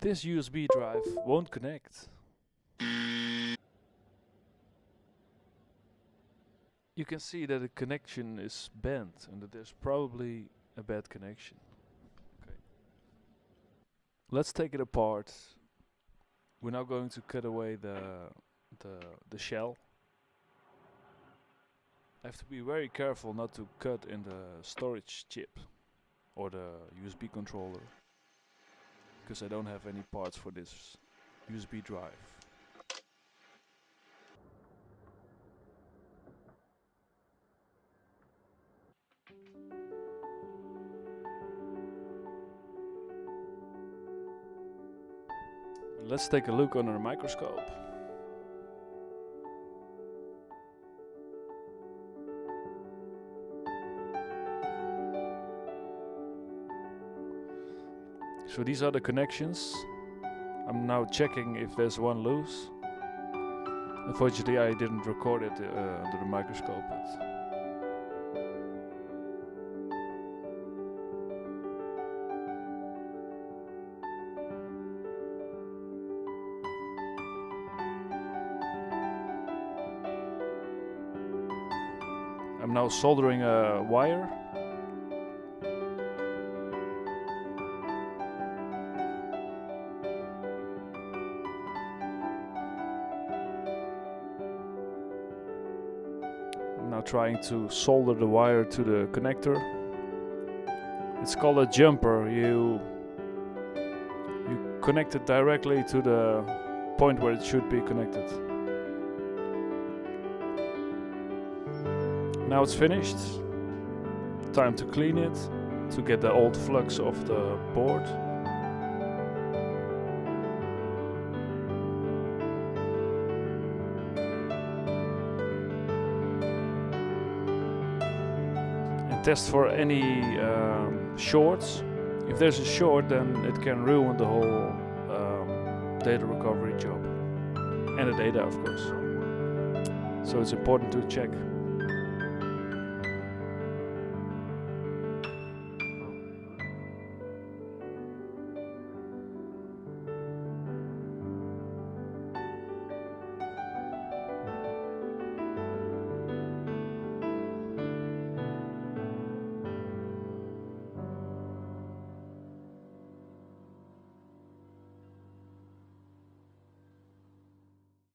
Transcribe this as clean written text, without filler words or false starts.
This USB drive won't connect. You can see that the connection is bent and that there's probably a bad connection. Okay. Let's take it apart. We're now going to cut away the shell. I have to be very careful not to cut in the storage chip or the USB controller, because I don't have any parts for this USB drive. Let's take a look under a microscope. So these are the connections. I'm now checking if there's one loose. Unfortunately, I didn't record it under the microscope. I'm now soldering a wire. I'm now trying to solder the wire to the connector. It's called a jumper. You connect it directly to the point where it should be connected. Now it's finished. Time to clean it, to get the old flux off the board. And test for any shorts. If there's a short, then it can ruin the whole data recovery job. And the data, of course. So it's important to check.